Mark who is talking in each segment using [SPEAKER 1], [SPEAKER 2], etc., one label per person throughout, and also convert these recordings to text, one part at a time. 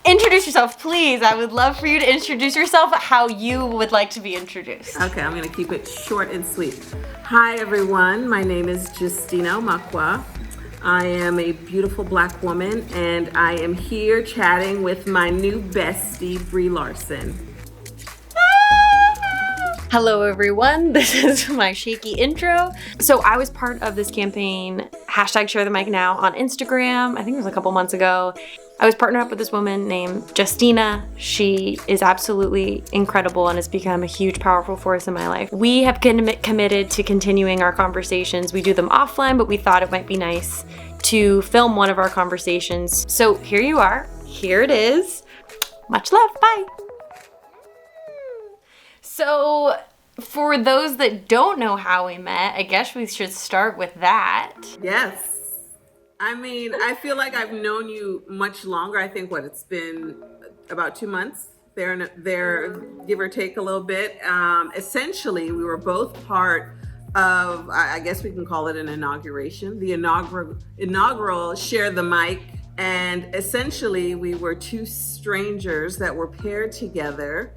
[SPEAKER 1] introduce yourself, please. I would love for you to introduce yourself how you would like to be introduced.
[SPEAKER 2] Okay, I'm gonna keep it short and sweet. Hi everyone, my name is Justina Omokhua. I am a beautiful Black woman and I am here chatting with my new bestie, Brie Larson.
[SPEAKER 1] Hello everyone, this is my shaky intro. So I was part of this campaign, #ShareTheMicNow on Instagram, I think it was a couple months ago. I was partnered up with this woman named Justina. She is absolutely incredible and has become a huge, powerful force in my life. We have committed to continuing our conversations. We do them offline, but we thought it might be nice to film one of our conversations. So here you are, here it is. Much love, bye. So for those that don't know how we met, I guess we should start with that.
[SPEAKER 2] Yes. I mean, I feel like I've known you much longer. I think it's been about 2 months there, give or take a little bit. Essentially, we were both part of, I guess we can call it an inauguration, the inaugural Share the Mic. And essentially, we were two strangers that were paired together.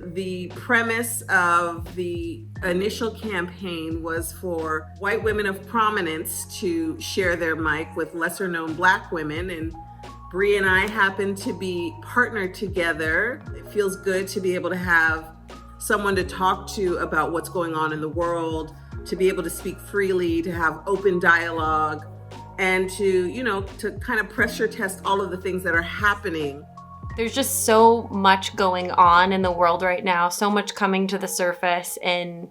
[SPEAKER 2] The premise of the initial campaign was for white women of prominence to share their mic with lesser known Black women, and Brie and I happen to be partnered together. It feels good to be able to have someone to talk to about what's going on in the world, to be able to speak freely, to have open dialogue, and to kind of pressure test all of the things that are happening.
[SPEAKER 1] There's just so much going on in the world right now, so much coming to the surface, and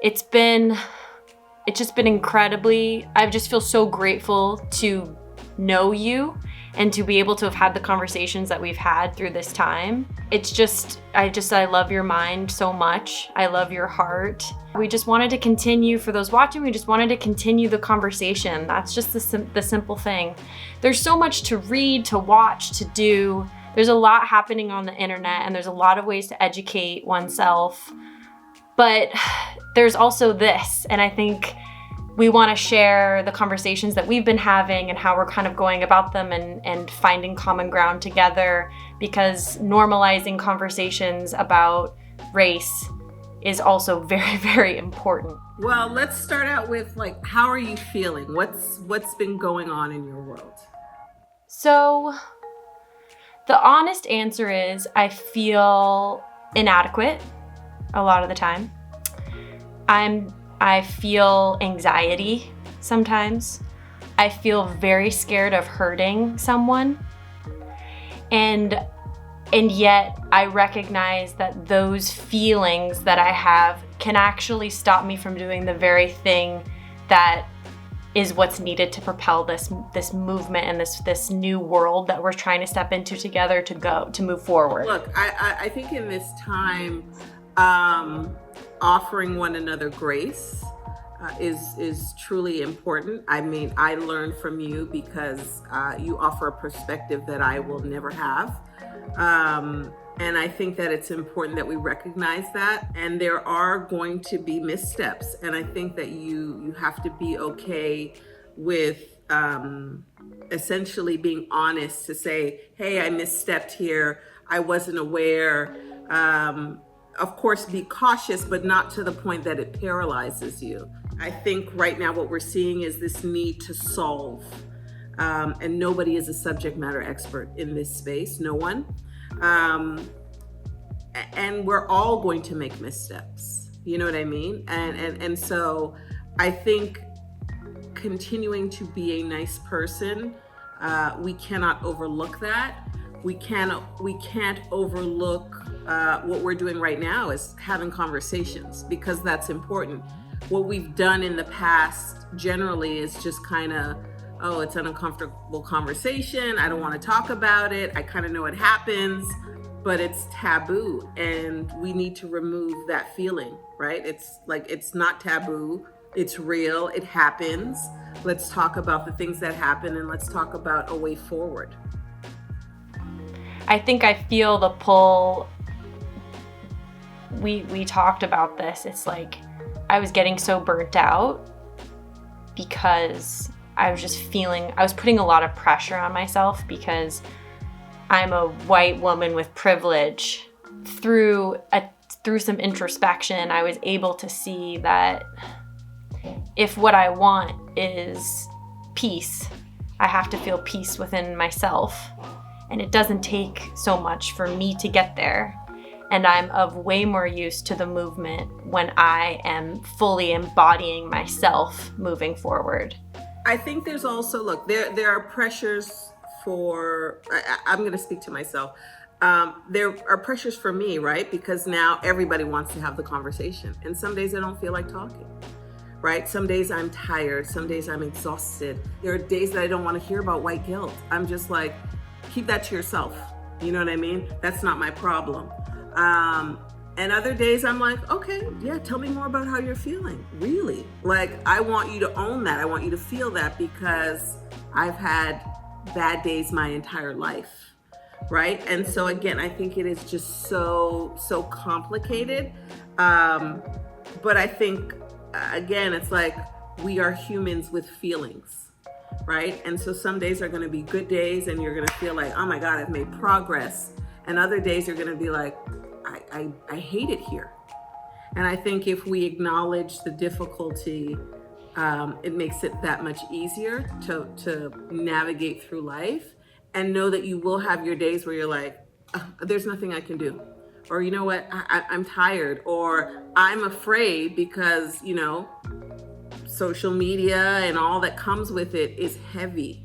[SPEAKER 1] it's just been incredibly, I just feel so grateful to know you and to be able to have had the conversations that we've had through this time. I love your mind so much. I love your heart. We just wanted to continue, for those watching, we just wanted to continue the conversation. That's just the simple thing. There's so much to read, to watch, to do. There's a lot happening on the internet and there's a lot of ways to educate oneself, but there's also this, and I think we want to share the conversations that we've been having and how we're kind of going about them and finding common ground together, because normalizing conversations about race is also very, very important.
[SPEAKER 2] Well, let's start out with how are you feeling? What's been going on in your world?
[SPEAKER 1] So the honest answer is I feel inadequate a lot of the time. I feel anxiety sometimes. I feel very scared of hurting someone. And yet I recognize that those feelings that I have can actually stop me from doing the very thing that is what's needed to propel this movement and this new world that we're trying to step into together to move forward.
[SPEAKER 2] Look, I think in this time, offering one another grace is truly important. I mean, I learned from you because you offer a perspective that I will never have. And I think that it's important that we recognize that. And there are going to be missteps. And I think that you have to be okay with essentially being honest to say, hey, I misstepped here. I wasn't aware. Of course, be cautious, but not to the point that it paralyzes you. I think right now what we're seeing is this need to solve. And nobody is a subject matter expert in this space, no one. And we're all going to make missteps, you know what I mean? And so I think continuing to be a nice person, we cannot overlook that. We can't overlook what we're doing right now is having conversations, because that's important. What we've done in the past generally is just kind of, oh, it's an uncomfortable conversation. I don't want to talk about it. I kind of know it happens, but it's taboo, and we need to remove that feeling, right? It's not taboo. It's real. It happens. Let's talk about the things that happen, and let's talk about a way forward.
[SPEAKER 1] I think I feel the pull. We talked about this. It's like I was getting so burnt out because I was putting a lot of pressure on myself because I'm a white woman with privilege. Through some introspection, I was able to see that if what I want is peace, I have to feel peace within myself. And it doesn't take so much for me to get there. And I'm of way more use to the movement when I am fully embodying myself moving forward.
[SPEAKER 2] I think there's also, look, there are pressures for, I'm going to speak to myself. There are pressures for me, right? Because now everybody wants to have the conversation. And some days I don't feel like talking, right? Some days I'm tired. Some days I'm exhausted. There are days that I don't want to hear about white guilt. I'm just like, keep that to yourself. You know what I mean? That's not my problem. And other days I'm like, okay, yeah, tell me more about how you're feeling. Really? Like, I want you to own that. I want you to feel that because I've had bad days my entire life, right? And so again, I think it is just so complicated. But I think, again, it's like we are humans with feelings, right? And so some days are going to be good days and you're going to feel like, oh my God, I've made progress. And other days you're going to be like, I hate it here. And I think if we acknowledge the difficulty, it makes it that much easier to navigate through life and know that you will have your days where you're like, there's nothing I can do. Or, you know what, I'm tired, or I'm afraid because, you know, social media and all that comes with it is heavy.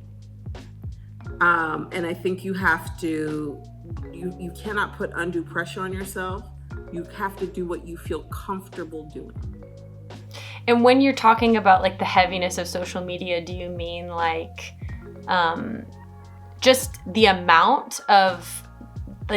[SPEAKER 2] And I think you have to, you cannot put undue pressure on yourself. You have to do what you feel comfortable doing.
[SPEAKER 1] And when you're talking about like the heaviness of social media, do you mean like just the amount of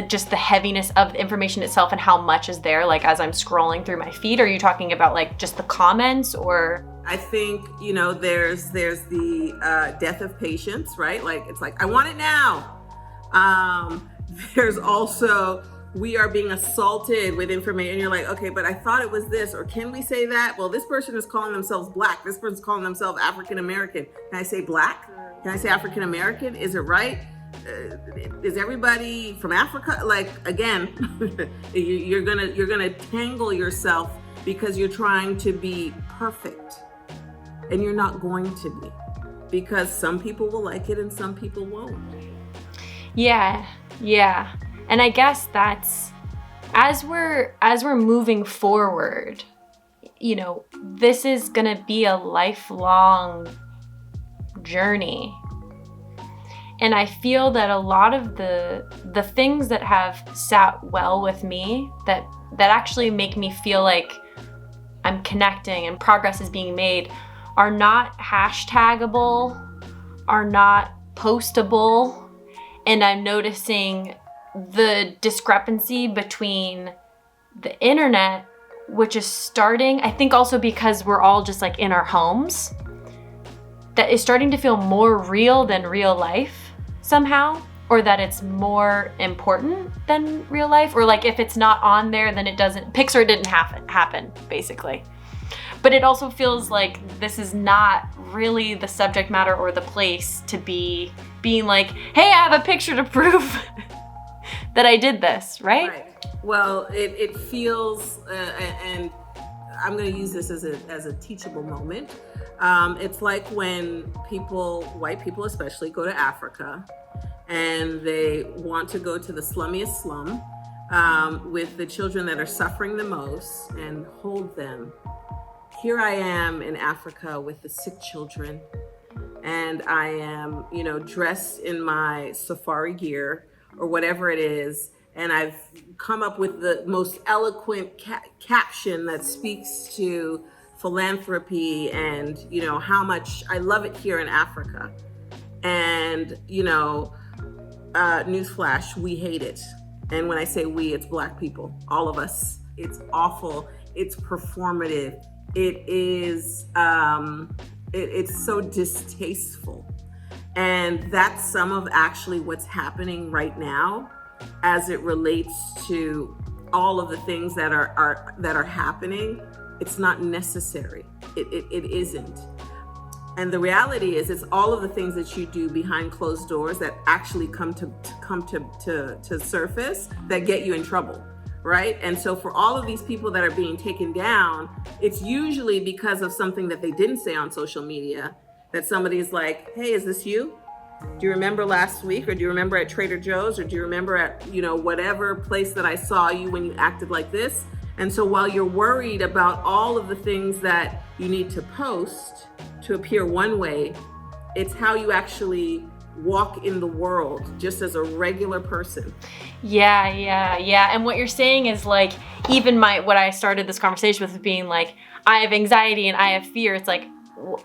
[SPEAKER 1] just the heaviness of the information itself and how much is there, like as I'm scrolling through my feed? Or are you talking about like just the comments? Or
[SPEAKER 2] I think, you know, there's the death of patience, right? Like, it's like, I want it now. There's also, we are being assaulted with information. And you're like, okay, but I thought it was this, or can we say that? Well, this person is calling themselves Black. This person's calling themselves African American. Can I say Black? Can I say African American? Is it right? Is everybody from Africa? Like, again, you're gonna tangle yourself because you're trying to be perfect, and you're not going to be, because some people will like it and some people won't.
[SPEAKER 1] Yeah. And I guess that's, as we're moving forward, you know, this is gonna be a lifelong journey. And I feel that a lot of the things that have sat well with me, that actually make me feel like I'm connecting and progress is being made, are not hashtagable, are not postable. And I'm noticing the discrepancy between the internet, which is starting, I think also because we're all just like in our homes, that is starting to feel more real than real life somehow, or that it's more important than real life, or like if it's not on there, then it doesn't, Pixar didn't happen, basically. But it also feels like this is not really the subject matter or the place to be being like, hey, I have a picture to prove that I did this, right?
[SPEAKER 2] Well, it feels, and I'm going to use this as a teachable moment. It's like when white people especially, go to Africa and they want to go to the slummiest slum with the children that are suffering the most and hold them. Here I am in Africa with the sick children, and I am, you know, dressed in my safari gear or whatever it is, and I've come up with the most eloquent caption that speaks to philanthropy and, you know, how much I love it here in Africa. And, you know, newsflash, we hate it. And when I say we, it's Black people, all of us. It's awful. It's performative. It is, it's so distasteful. And that's some of actually what's happening right now as it relates to all of the things that are happening. It's not necessary. It isn't. And the reality is, it's all of the things that you do behind closed doors that actually come to surface that get you in trouble, right? And so for all of these people that are being taken down, it's usually because of something that they didn't say on social media, that somebody's like, hey, is this you? Do you remember last week? Or do you remember at Trader Joe's? Or do you remember at, whatever place that I saw you when you acted like this? And so while you're worried about all of the things that you need to post to appear one way, it's how you actually walk in the world just as a regular person.
[SPEAKER 1] Yeah. And what you're saying is like, even what I started this conversation with being like, I have anxiety and I have fear. It's like,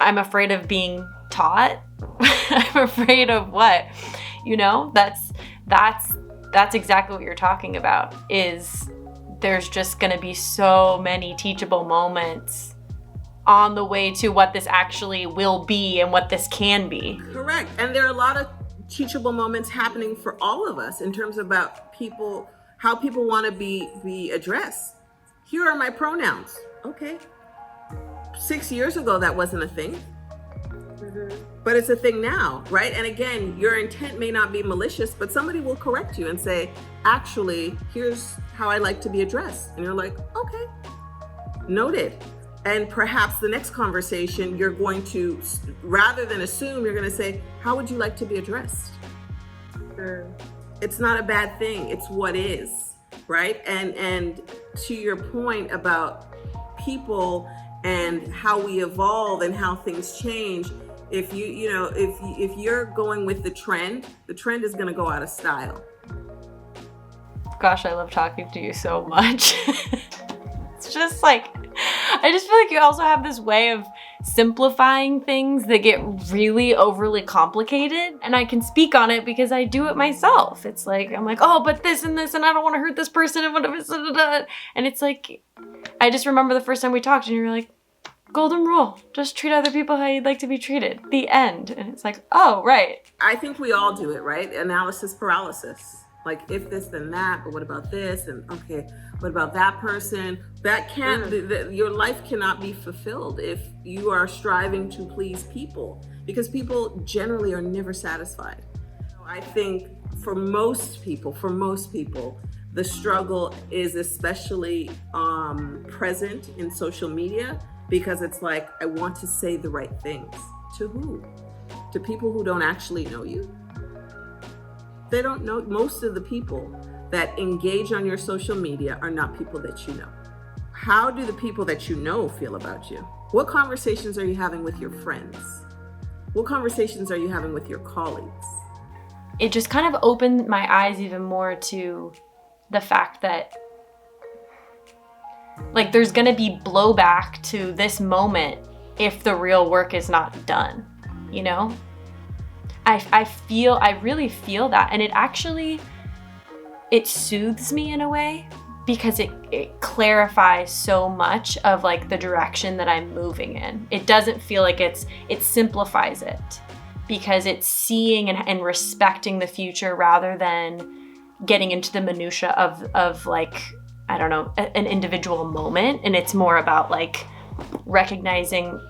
[SPEAKER 1] I'm afraid of being taught. I'm afraid of what? That's exactly what you're talking about, is there's just going to be so many teachable moments on the way to what this actually will be and what this can be.
[SPEAKER 2] Correct. And there are a lot of teachable moments happening for all of us in terms about people, how people want to be addressed. Here are my pronouns. Okay. 6 years ago, that wasn't a thing. But it's a thing now, right? And again, your intent may not be malicious, but somebody will correct you and say, actually, here's how I like to be addressed. And you're like, okay, noted. And perhaps the next conversation, you're going to, rather than assume, you're going to say, how would you like to be addressed? It's not a bad thing. It's what is, right? And to your point about people and how we evolve and how things change, if you're going with the trend is going to go out of style.
[SPEAKER 1] Gosh, I love talking to you so much. It's just like, I just feel like you also have this way of simplifying things that get really overly complicated. And I can speak on it because I do it myself. It's like, I'm like, oh, but this and this, and I don't want to hurt this person. And it's like, I just remember the first time we talked and you were like, golden rule, just treat other people how you'd like to be treated. The end. And it's like, oh, right.
[SPEAKER 2] I think we all do it, right? Analysis paralysis. Like, if this, then that, but what about this? And okay, what about that person? That can't, your life cannot be fulfilled if you are striving to please people, because people generally are never satisfied. I think for most people, the struggle is especially present in social media, because it's like, I want to say the right things. To who? To people who don't actually know you? They don't know. Most of the people that engage on your social media are not people that you know. How do the people that you know feel about you? What conversations are you having with your friends? What conversations are you having with your colleagues?
[SPEAKER 1] It just kind of opened my eyes even more to the fact that, like, there's going to be blowback to this moment if the real work is not done, you know? I really feel that. And it soothes me in a way, because it clarifies so much of like the direction that I'm moving in. It doesn't feel like it simplifies it, because it's seeing and respecting the future rather than getting into the minutia of like, I don't know, an individual moment. And it's more about like recognizing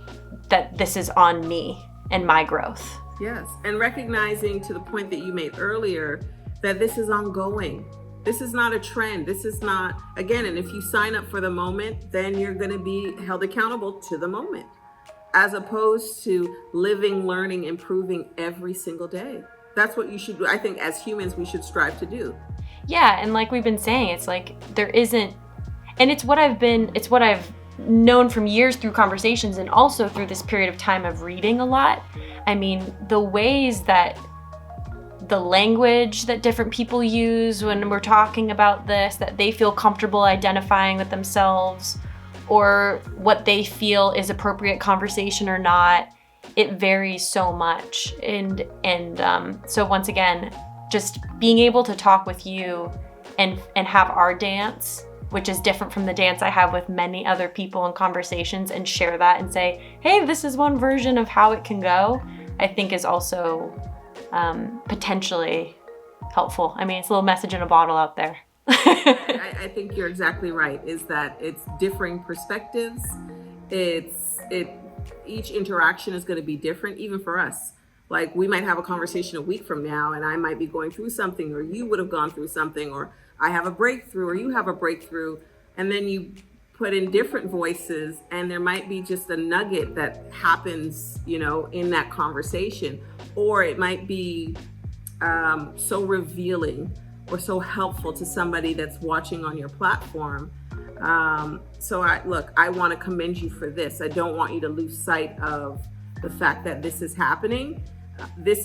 [SPEAKER 1] that this is on me and my growth.
[SPEAKER 2] Yes, and recognizing, to the point that you made earlier, that this is ongoing. This is not a trend. This is not, again, and if you sign up for the moment, then you're going to be held accountable to the moment, as opposed to living, learning, improving every single day. That's what you should do. I think as humans, we should strive to do.
[SPEAKER 1] Yeah, and like we've been saying, it's like there isn't, and it's what I've known from years through conversations, and also through this period of time of reading a lot. I mean, the ways that the language that different people use when we're talking about this, that they feel comfortable identifying with themselves, or what they feel is appropriate conversation or not, it varies so much. And so once again, just being able to talk with you and have our dance, which is different from the dance I have with many other people in conversations, and share that and say, hey, this is one version of how it can go, I think is also potentially helpful. I mean, it's a little message in a bottle out there.
[SPEAKER 2] I think you're exactly right, is that it's differing perspectives. each interaction is going to be different, even for us. Like, we might have a conversation a week from now, and I might be going through something, or you would have gone through something, or I have a breakthrough, or you have a breakthrough, and then you put in different voices, and there might be just a nugget that happens, in that conversation, or it might be so revealing or so helpful to somebody that's watching on your platform. So I want to commend you for this. I don't want you to lose sight of the fact that this is happening. This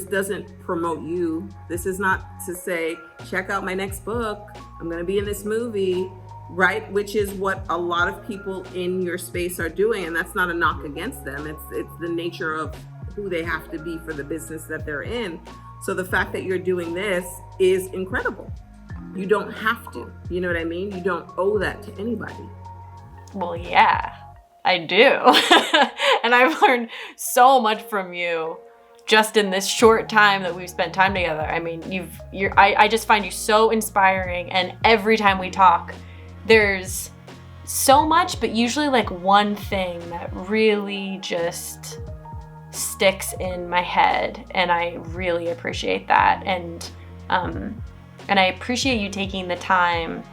[SPEAKER 2] doesn't promote you. This is not to say, check out my next book, I'm going to be in this movie, right? Which is what a lot of people in your space are doing. And that's not a knock against them. It's the nature of who they have to be for the business that they're in. So the fact that you're doing this is incredible. You don't have to, you know what I mean? You don't owe that to anybody.
[SPEAKER 1] Well, yeah, I do. And I've learned so much from you just in this short time that we've spent time together. I mean, I just find you so inspiring, and every time we talk, there's so much, but usually like one thing that really just sticks in my head, and I really appreciate that. And I appreciate you taking the time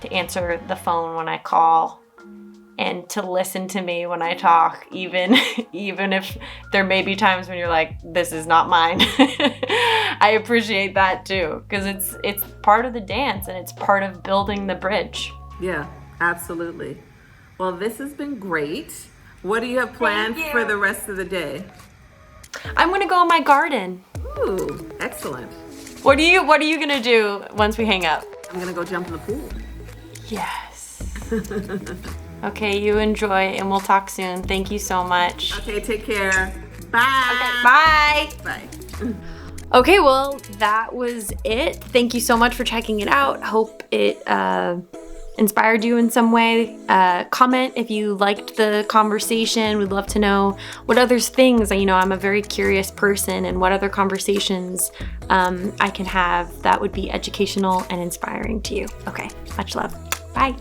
[SPEAKER 1] to answer the phone when I call and to listen to me when I talk, even if there may be times when you're like, this is not mine. I appreciate that too, because it's part of the dance, and it's part of building the bridge.
[SPEAKER 2] Yeah, absolutely. Well, this has been great. What do you have planned for the rest of the day?
[SPEAKER 1] I'm gonna go in my garden.
[SPEAKER 2] Ooh, excellent.
[SPEAKER 1] What are you gonna do once we hang up?
[SPEAKER 2] I'm gonna go jump in the pool.
[SPEAKER 1] Yes. Okay, you enjoy, and we'll talk soon. Thank you so much.
[SPEAKER 2] Okay, take care. Bye.
[SPEAKER 1] Okay, bye.
[SPEAKER 2] Bye.
[SPEAKER 1] Okay, well, that was it. Thank you so much for checking it out. Hope it inspired you in some way. Comment if you liked the conversation. We'd love to know what other things, I'm a very curious person, and what other conversations I can have that would be educational and inspiring to you. Okay, much love. Bye.